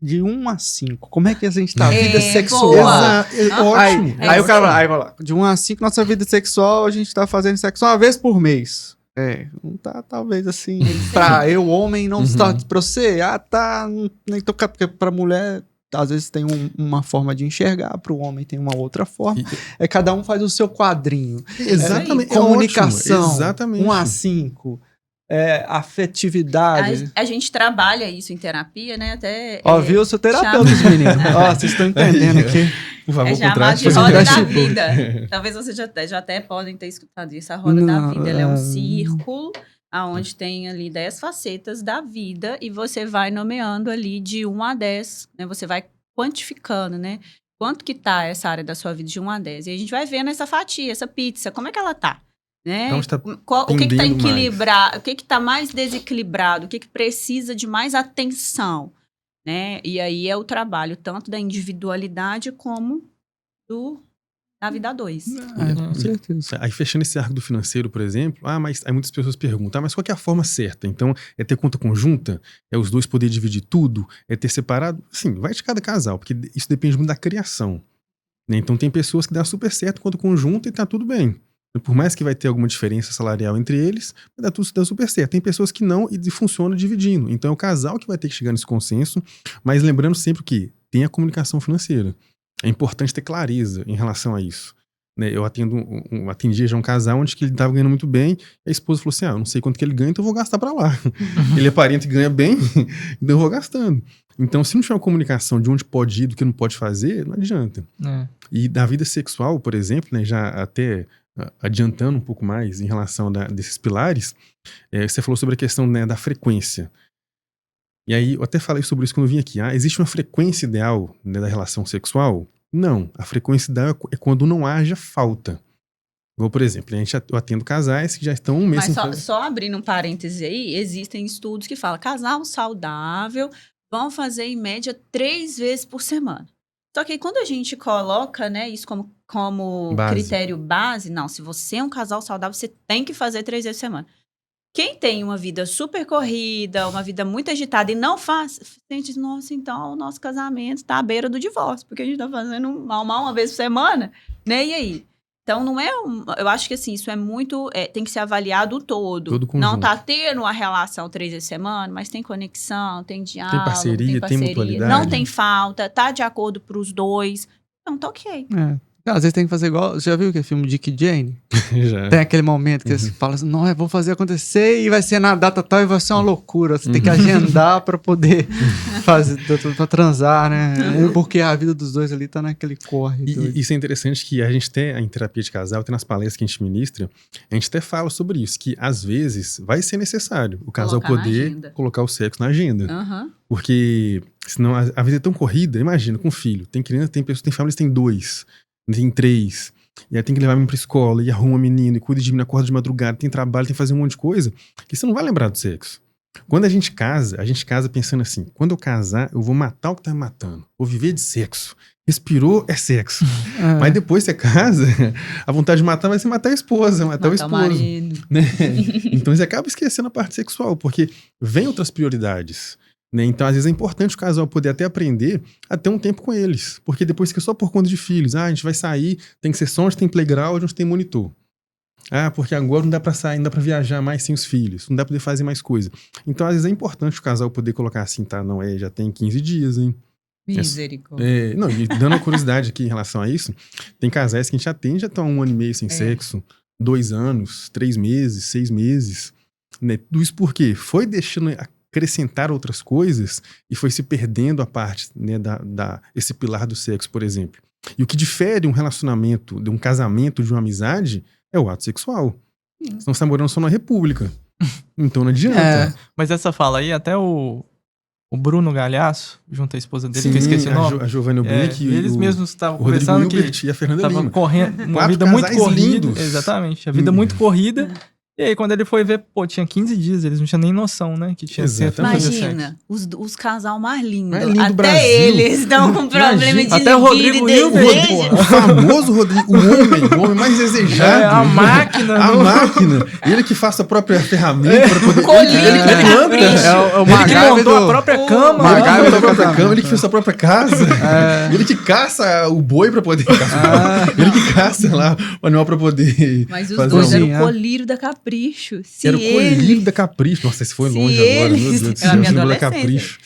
de 1 a 5, como é que a gente tá? É, Vida sexual. boa. Ótimo. Aí o cara vai lá, de 1 a 5, nossa vida sexual, a gente tá fazendo sexo uma vez por mês. Não tá, talvez assim, pra eu, homem, não está pra você. Tá, nem tocar, porque pra mulher, às vezes tem uma forma de enxergar, pro homem tem uma outra forma. Cada um faz o seu quadrinho. Exatamente. Comunicação, ótimo. Exatamente. 1 a 5. Afetividade. A gente trabalha isso em terapia, né? Até. Viu? Eu sou terapeuta, meninos. Vocês estão entendendo aqui. Por favor, chamado de contrate. roda da vida. Talvez vocês já até podem ter escutado isso. A roda da vida, ela é um círculo onde tem ali 10 facetas da vida e você vai nomeando ali de 1 a 10, né? Você vai quantificando, né? Quanto que tá essa área da sua vida de 1 a 10. E a gente vai vendo essa fatia, essa pizza, como é que ela tá? Né? Então, está o que está equilibrado, mais. o que está mais desequilibrado, o que precisa de mais atenção, né? E aí é o trabalho tanto da individualidade como da vida a 2. Com certeza. Aí fechando esse arco do financeiro, por exemplo, mas aí muitas pessoas perguntam, mas qual que é a forma certa? Então, é ter conta conjunta? É os dois poderem dividir tudo? É ter separado? Sim, vai de cada casal, porque isso depende muito da criação. Né? Então tem pessoas que dá super certo conta conjunta e tá tudo bem. Por mais que vai ter alguma diferença salarial entre eles, vai dar tudo super certo. Tem pessoas que não e funciona dividindo. Então é o casal que vai ter que chegar nesse consenso, mas lembrando sempre que tem a comunicação financeira. É importante ter clareza em relação a isso. Né? Eu atendia já um casal onde que ele estava ganhando muito bem, e a esposa falou assim, eu não sei quanto que ele ganha, então eu vou gastar para lá. Ele é parente e ganha bem, então eu vou gastando. Então, se não tiver uma comunicação de onde pode ir, do que não pode fazer, não adianta. E da vida sexual, por exemplo, né, já até adiantando um pouco mais em relação desses pilares, você falou sobre a questão, né, da frequência. E aí, eu até falei sobre isso quando eu vim aqui. Existe uma frequência ideal, né, da relação sexual? Não. A frequência ideal é quando não haja falta. Igual, por exemplo, eu atendo casais que já estão um mês... Mas só abrindo um parêntese aí, existem estudos que falam casal saudável vão fazer em média 3 vezes por semana. Só que aí, quando a gente coloca, né, isso como critério base, não, se você é um casal saudável, você tem que fazer 3 vezes por semana. Quem tem uma vida super corrida, uma vida muito agitada e não faz, gente, nossa, então o nosso casamento está à beira do divórcio, porque a gente está fazendo mal uma vez por semana, né? E aí? Então, não é eu acho que assim, isso é muito, tem que ser avaliado o todo. Não tá tendo uma relação 3 vezes por semana, mas tem conexão, tem diálogo, tem parceria, tem mutualidade. Não tem falta, tá de acordo pros dois. Então, tá ok. Às vezes tem que fazer igual... Você já viu aquele filme Dick e Jane? Já. Tem aquele momento que eles falam assim, não, vou fazer acontecer e vai ser na data tal e vai ser uma loucura. Você tem que agendar pra poder fazer, pra transar, né? Porque a vida dos dois ali tá naquele corre. E isso é interessante que a gente tem, em terapia de casal, tem nas palestras que a gente ministra, a gente até fala sobre isso, que às vezes vai ser necessário o casal poder colocar o sexo na agenda. Porque senão a vida é tão corrida, imagina, com filho. Tem criança, tem pessoas, tem famílias que tem 2. Tem 3, e aí tem que levar menino pra escola, e arruma menino, e cuida de menino, acorda de madrugada, tem trabalho, tem que fazer um monte de coisa, que você não vai lembrar do sexo. Quando a gente casa pensando assim, quando eu casar, eu vou matar o que tá me matando, vou viver de sexo. Respirou, é sexo. Mas depois você casa, a vontade de matar vai ser matar a esposa, matar o esposo. Né? Então você acaba esquecendo a parte sexual, porque vem outras prioridades. Né? Então, às vezes, é importante o casal poder até aprender a ter um tempo com eles. Porque depois fica só por conta de filhos. A gente vai sair, tem que ser só onde tem playground, onde tem monitor. Porque agora não dá pra sair, não dá pra viajar mais sem os filhos. Não dá pra poder fazer mais coisa. Então, às vezes, é importante o casal poder colocar assim, tá? Não, já tem 15 dias, hein? Misericórdia. Não, e dando uma curiosidade aqui em relação a isso, tem casais que a gente atende, já estão 1 ano e meio sem sexo, 2 anos, 3 meses, 6 meses. Né? Tudo isso por quê? Foi deixando... acrescentar outras coisas e foi se perdendo a parte, né, esse pilar do sexo, por exemplo. E o que difere um relacionamento, de um casamento, de uma amizade, é o ato sexual. Senão você tá morando só na república. Então não adianta. Mas essa fala aí, até o Bruno Galhaço, junto à esposa dele, que eu esqueci o nome. A Giovanna Ublick e eles mesmos estavam o Rodrigo conversando Hilbert e a Fernanda estavam Lima. correndo, uma 4 vida muito corrida. lindos. Exatamente, a vida muito corrida. E aí, quando ele foi ver, pô, tinha 15 dias, eles não tinham nem noção, né? Que tinha sido Imagina, os casal mais lindos. Mais lindo do Até Brasil. eles estão com problema de até o Rodrigo libido, O famoso Rodrigo, o homem mais desejado. a máquina. A máquina. Ele que faça a própria ferramenta para poder... Colírio ele do planta. capricho. É o Ele que MacGyver montou a do... própria cama. Ele que fez a própria casamento. cama, ele que fez a própria casa. Ele que caça o boi pra poder caçar. Ele que caça lá o animal pra poder Mas os fazer dois eram cozinhar. o colírio da capricho. Se Era o colírio eles, da Capricho. Nossa, esse foi Se longe agora. Meu eles- Deus do Era a céu. minha Símbolo da adolescência. Capricho.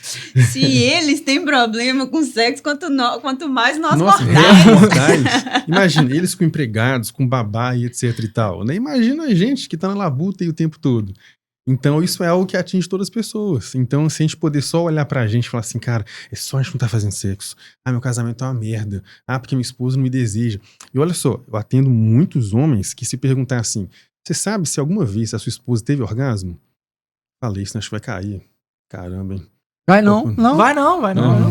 se eles têm problema com sexo, quanto mais nós Nossa, mortais. mortais. Imagina, eles com empregados, com babá e etc e tal. Né? Imagina a gente que tá na labuta aí o tempo todo. Então, isso é algo que atinge todas as pessoas. Então, se a gente poder só olhar pra gente e falar assim, cara, é só a gente não tá fazendo sexo. Ah, meu casamento é uma merda. Ah, porque minha esposa não me deseja. E olha só, eu atendo muitos homens que se perguntam assim, você sabe se alguma vez a sua esposa teve orgasmo? Falei, senão acho que vai cair. Caramba, hein? Vai não. Vai não. Não.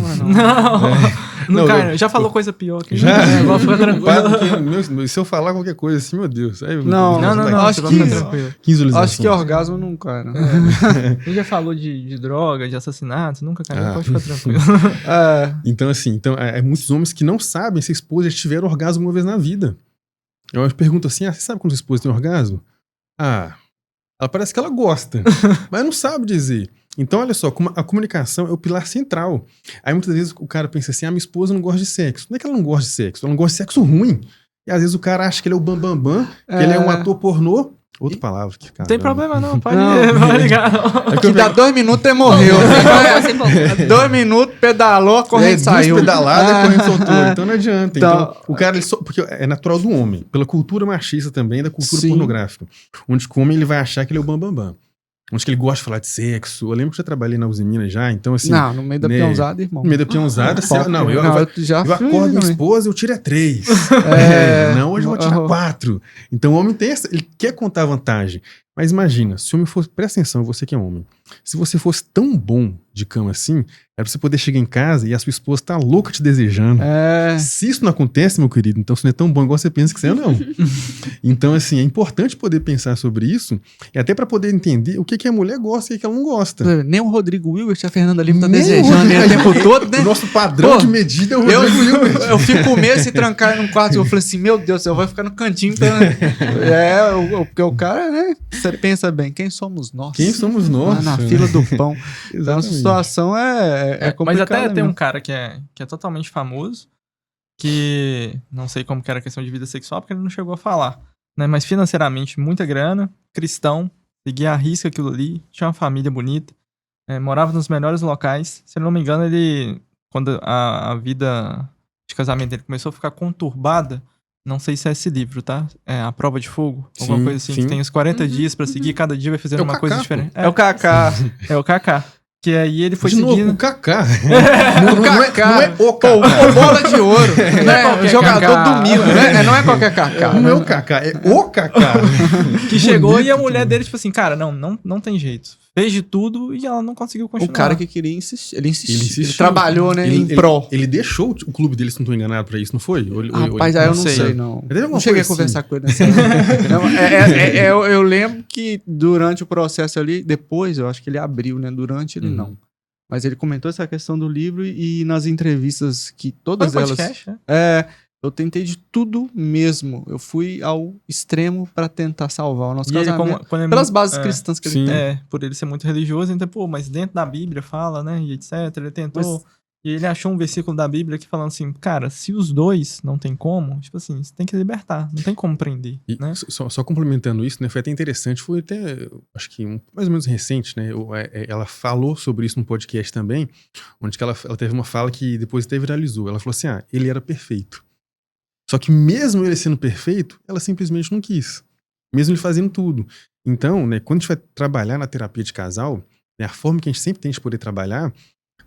Não, Não, cara, eu- já falou coisa pior aqui. Já? Vou ficar Para, tranquilo. porque se eu falar qualquer coisa assim, meu Deus. Aí, Não, Não, acho você vai ficar que- tranquilo. 15 visualizações. Acho que orgasmo não cai, né? Ele já falou de droga, de assassinato, nunca caiu, Ah. pode ficar tranquilo. É. Então, assim, muitos homens que não sabem se a esposa já tiveram orgasmo uma vez na vida. Eu pergunto assim, você sabe quando sua esposa tem orgasmo? Ah, ela parece que ela gosta, mas não sabe dizer. Então, olha só, a comunicação é o pilar central. Aí, muitas vezes, o cara pensa assim, minha esposa não gosta de sexo. Não é que ela não gosta de sexo, ela não gosta de sexo ruim. E, às vezes, o cara acha que ele é o bambambam, que ele é um ator pornô. Outra palavra que, cara. Não tem problema não, pode Não. ligar. Não. Que dá 2 minutos e morreu. Sem boca. 2 minutos, pedalou, a corrente saiu. Pedalada, Ah. a corrente soltou. Então não adianta. Então- Então, o cara, porque é natural do homem, pela cultura machista também, da cultura Sim. pornográfica. Onde o homem ele vai achar que ele é o bambambam. Onde que ele gosta de falar de sexo. Eu lembro que eu já trabalhei na Uzi Minas já, então assim... Não, no meio da né, peãozada, irmão. No meio da peãozada, assim, não, eu já acordo minha também. esposa, eu tiro é 3. É. Não, hoje eu vou tirar Aham. 4. Então o homem tem ele quer contar vantagem. Mas imagina, se o homem fosse, presta atenção, você que é homem, se você fosse tão bom de cama assim, é pra você poder chegar em casa e a sua esposa tá louca te desejando. É. Se isso não acontece, meu querido, então você não é tão bom igual você pensa que você é, não. Então, assim, é importante poder pensar sobre isso e até pra poder entender o que a mulher gosta e o que ela não gosta. Nem o Rodrigo Wilbert e a Fernanda Lima tá Nem desejando ele o tempo todo, O né? nosso padrão Pô, de medida é o Rodrigo Hilbert. Eu fico com medo de se trancar num quarto e eu falei assim, meu Deus, eu vou ficar no cantinho. Porque o cara, né? Você pensa bem, quem somos nós? Quem somos nós? Lá na fila do pão. Então a Exatamente. situação é Mas complicada. até tem um mesmo. cara que é totalmente famoso, que não sei como que era a questão de vida sexual, porque ele não chegou a falar, né? Mas financeiramente, muita grana, cristão, seguia a risca aquilo ali, tinha uma família bonita, morava nos melhores locais. Se eu não me engano, ele, quando a vida de casamento dele começou a ficar conturbada, não sei se é esse livro, tá? É A Prova de Fogo, alguma Sim, coisa assim, sim. que tem os 40 dias pra seguir, cada dia vai fazendo É o uma coisa Kaká, diferente. É o Kaká. É o Kaká. Que aí ele foi De novo, seguindo. o Kaká. O Kaká. Não é o Pô, Kaká. o bola de ouro. Não é qualquer O jogador Kaká. do Milan. Não é qualquer Kaká. Não é o Kaká, é o Kaká. Que chegou e a Bonito, mulher que- dele, tipo assim, cara, não tem jeito. Fez de tudo e ela não conseguiu continuar. O cara que queria insistir. Ele insistiu. Ele Ele insistiu. trabalhou, né? Ele- em prol. Ele deixou o clube dele, se não tô enganado, pra isso, não foi? Rapaz, aí eu não sei. sei, não. Teve alguma Não cheguei a coisa conversar com ele nessa época. Não, eu lembro que durante o processo ali, depois eu acho que ele abriu, né? Durante ele Uhum. não. Mas ele comentou essa questão do livro e nas entrevistas que Foi todas um elas. podcast, né? Eu tentei de tudo mesmo. Eu fui ao extremo pra tentar salvar o nosso E ele, casamento. quando é Pelas muito- bases é, cristãs que sim. ele tem. por ele ser muito religioso, então, pô, mas dentro da Bíblia fala, né, e etc. Ele tentou. E ele achou um versículo da Bíblia que falando assim, cara, se os dois não tem como, tipo assim, você tem que libertar, não tem como prender, E né? só complementando isso, né, foi até interessante, foi até, acho que mais ou menos recente, né, ela falou sobre isso num podcast também, onde que ela teve uma fala que depois até viralizou. Ela falou assim, ele era perfeito. Só que mesmo ele sendo perfeito, ela simplesmente não quis. Mesmo ele fazendo tudo. Então, né, quando a gente vai trabalhar na terapia de casal, né, a forma que a gente sempre tem de poder trabalhar,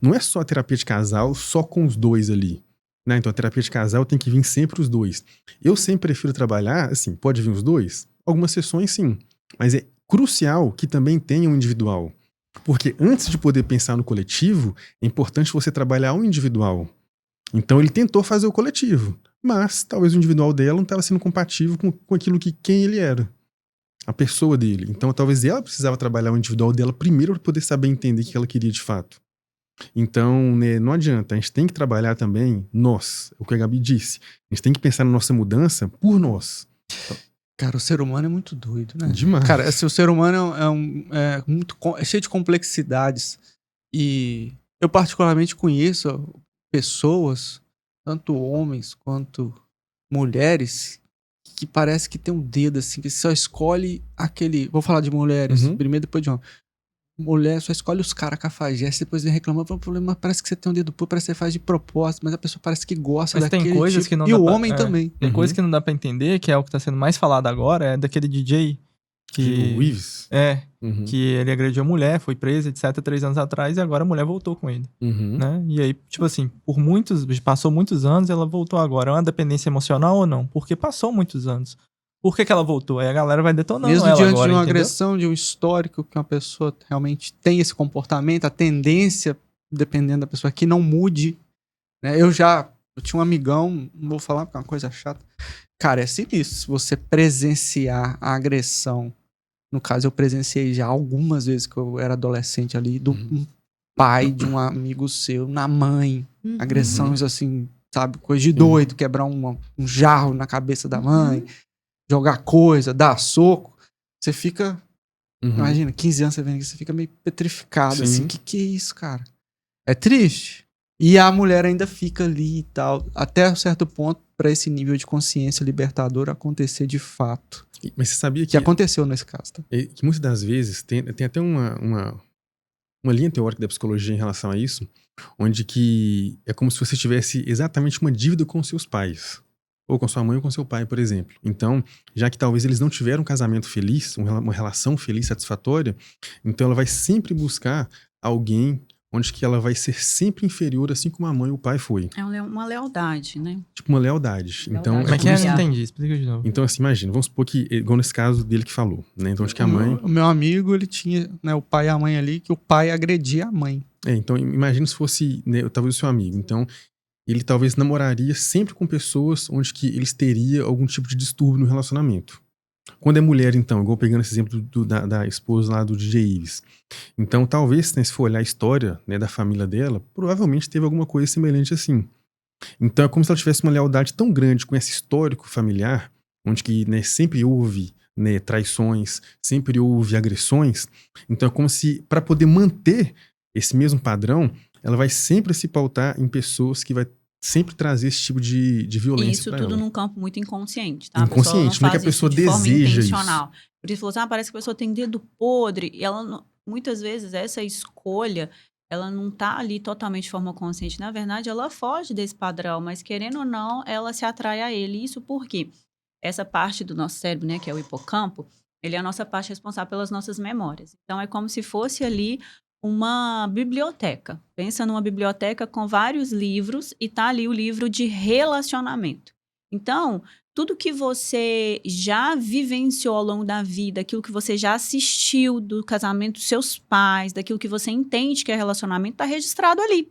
não é só a terapia de casal, só com os dois ali. Né? Então a terapia de casal tem que vir sempre os dois. Eu sempre prefiro trabalhar, assim, pode vir os dois? Algumas sessões sim, mas é crucial que também tenha um individual. Porque antes de poder pensar no coletivo, é importante você trabalhar o individual. Então ele tentou fazer o coletivo, mas talvez o individual dela não estava sendo compatível com aquilo que quem ele era. a pessoa dele. Então, talvez ela precisava trabalhar o individual dela primeiro para poder saber entender o que ela queria de fato. Então, né, não adianta. A gente tem que trabalhar também nós. É o que a Gabi disse. A gente tem que pensar na nossa mudança por nós. Cara, o ser humano é muito doido, né? Demais. Cara, assim, o ser humano é cheio de complexidades. E eu particularmente conheço pessoas, tanto homens quanto mulheres, que parece que tem um dedo, assim, que só escolhe aquele... Vou falar de mulheres, primeiro depois de homem. Mulher só escolhe os caras cafajeste, depois vem reclamando, mas parece que você tem um dedo puro, parece que você faz de propósito, mas a pessoa parece que gosta Mas daquele tem coisas tipo. que não E dá o pra- homem também. Tem coisa que não dá pra entender, que é o que tá sendo mais falado agora, é daquele DJ que... O Ives. Uhum. Que ele agrediu a mulher, foi preso, etc, 3 anos atrás, e agora a mulher voltou com ele, Uhum. né? E aí, tipo assim, passou muitos anos, ela voltou agora. É uma dependência emocional ou não? Porque passou muitos anos. Por que ela voltou? Aí a galera vai detonando Mesmo ela diante agora, de uma entendeu? agressão, de um histórico que uma pessoa realmente tem esse comportamento, a tendência, dependendo da pessoa, que não mude. Né? Eu tinha um amigão, não vou falar porque é uma coisa chata. Cara, é sinistro. Se você presenciar a agressão, no caso eu presenciei já algumas vezes que eu era adolescente ali, do um pai de um amigo seu, na mãe, agressões assim, sabe, coisa de doido, quebrar um jarro na cabeça da mãe, jogar coisa, dar soco, você fica, imagina, 15 anos você vendo isso, você fica meio petrificado, Sim. assim, que é isso, cara? É triste. E a mulher ainda fica ali e tal, até um certo ponto, pra esse nível de consciência libertadora acontecer de fato. Mas você sabia Que aconteceu nesse caso, tá? que muitas das vezes tem até uma linha teórica da psicologia em relação a isso, onde que é como se você tivesse exatamente uma dívida com seus pais. Ou com sua mãe ou com seu pai, por exemplo. Então, já que talvez eles não tiveram um casamento feliz, uma relação feliz, satisfatória, então ela vai sempre buscar alguém onde que ela vai ser sempre inferior, assim como a mãe ou o pai foi. É uma lealdade, né? Tipo uma lealdade. Então, Lealdade Como é que é? como Não se- entendi. Explica de novo. Então, assim, imagina, vamos supor que, igual nesse caso dele que falou, né? Então, acho que a mãe... O meu amigo, ele tinha, né, o pai e a mãe ali, que o pai agredia a mãe. Então, imagina se fosse, né, talvez o seu amigo. Então, ele talvez namoraria sempre com pessoas onde que eles teriam algum tipo de distúrbio no relacionamento. Quando é mulher, então, igual pegando esse exemplo da esposa lá do DJ Ives. Então, talvez, né, se for olhar a história, né, da família dela, provavelmente teve alguma coisa semelhante assim. Então, é como se ela tivesse uma lealdade tão grande com esse histórico familiar, onde que, né, sempre houve, né, traições, sempre houve agressões. Então, é como se, para poder manter esse mesmo padrão, ela vai sempre se pautar em pessoas que vai sempre trazer esse tipo de violência. E isso pra tudo ela. num campo muito inconsciente, tá? Inconsciente, não é que a pessoa de forma deseja intencional. Por isso, falou assim, parece que a pessoa tem dedo podre. E ela, muitas vezes, essa escolha, ela não tá ali totalmente de forma consciente. Na verdade, ela foge desse padrão, mas querendo ou não, ela se atrai a ele. Isso porque essa parte do nosso cérebro, né, que é o hipocampo, ele é a nossa parte responsável pelas nossas memórias. Então, é como se fosse ali uma biblioteca. Pensa numa biblioteca com vários livros e tá ali o livro de relacionamento. Então, tudo que você já vivenciou ao longo da vida, aquilo que você já assistiu do casamento dos seus pais, daquilo que você entende que é relacionamento, está registrado ali.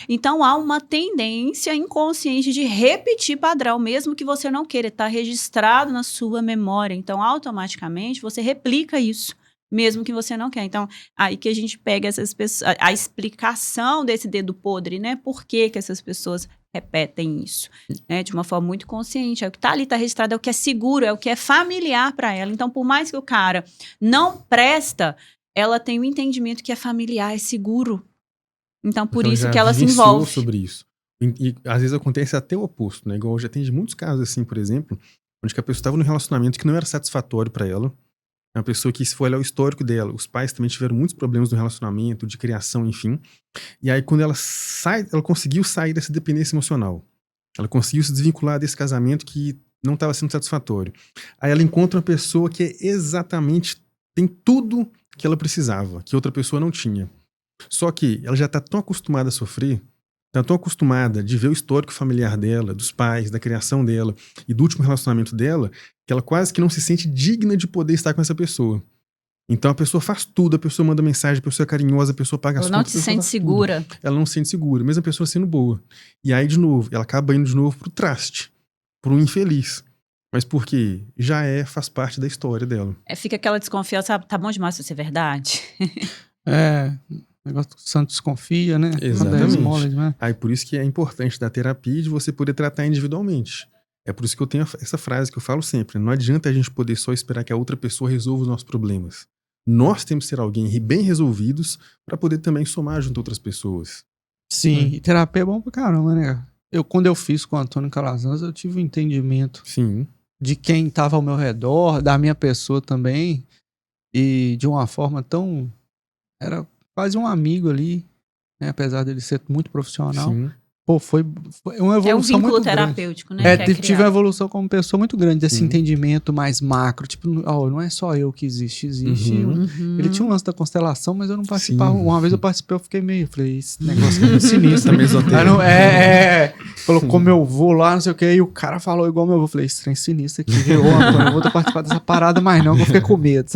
Então, há uma tendência inconsciente de repetir padrão, mesmo que você não queira, está registrado na sua memória. Então, automaticamente, você replica isso, mesmo que você não quer. Então, aí que a gente pega essas pessoas, a explicação desse dedo podre, né? Por que que essas pessoas repetem isso, né? De uma forma muito consciente. É o que está ali, está registrado, é o que é seguro, é o que é familiar para ela. Então, por mais que o cara não presta, ela tem o entendimento que é familiar, é seguro. Então, por Então, isso já que ela se vivenciou envolve. sobre isso. E às vezes acontece até o oposto, né? Igual eu já tenho muitos casos assim, por exemplo, onde que a pessoa estava num relacionamento que não era satisfatório para ela. É uma pessoa que, se for olhar o histórico dela, os pais também tiveram muitos problemas no relacionamento, de criação, enfim. E aí, quando ela sai, ela conseguiu sair dessa dependência emocional. Ela conseguiu se desvincular desse casamento que não estava sendo satisfatório. Aí ela encontra uma pessoa que é exatamente, tem tudo que ela precisava, que outra pessoa não tinha. Só que ela já está tão acostumada a sofrer, está tão acostumada de ver o histórico familiar dela, dos pais, da criação dela e do último relacionamento dela, que ela quase que não se sente digna de poder estar com essa pessoa. Então a pessoa faz tudo, a pessoa manda mensagem, a pessoa é carinhosa, a pessoa paga as Ela não contas. se a pessoa sente faz tudo. segura. Ela não se sente segura, mesmo a pessoa sendo boa. E aí, de novo, ela acaba indo de novo pro traste, pro infeliz. Mas porque faz parte da história dela. Fica aquela desconfiança, tá bom demais pra ser verdade. O negócio que o santo desconfia, né? Exatamente. Esmola, né? Aí por isso que é importante da terapia de você poder tratar individualmente. É por isso que eu tenho essa frase que eu falo sempre. Não adianta a gente poder só esperar que a outra pessoa resolva os nossos problemas. Nós temos que ser alguém bem resolvidos para poder também somar junto a outras pessoas. Sim, e terapia é bom pra caramba, né? Quando eu fiz com o Antônio Calazans, eu tive um entendimento Sim. de quem estava ao meu redor, da minha pessoa também, e de uma forma tão... Era quase um amigo ali, né? Apesar dele ser muito profissional. Sim. Pô, foi uma evolução É um vínculo muito terapêutico, né? grande. que é Tive uma criado. evolução como pessoa muito grande, desse Sim. entendimento mais macro. Tipo, não é só eu que existe. Uhum. Ele tinha um lance da constelação, mas eu não participava. Sim. Uma vez eu participei, eu fiquei meio... Falei, esse negócio é muito sinistro. Também esotérico. Aí não, falou, como eu vou lá, não sei o que, e o cara falou igual meu avô. Eu falei, esse trem sinistro aqui, viu? Ô, Antônio, eu vou participar dessa parada mais não, que eu fiquei com medo.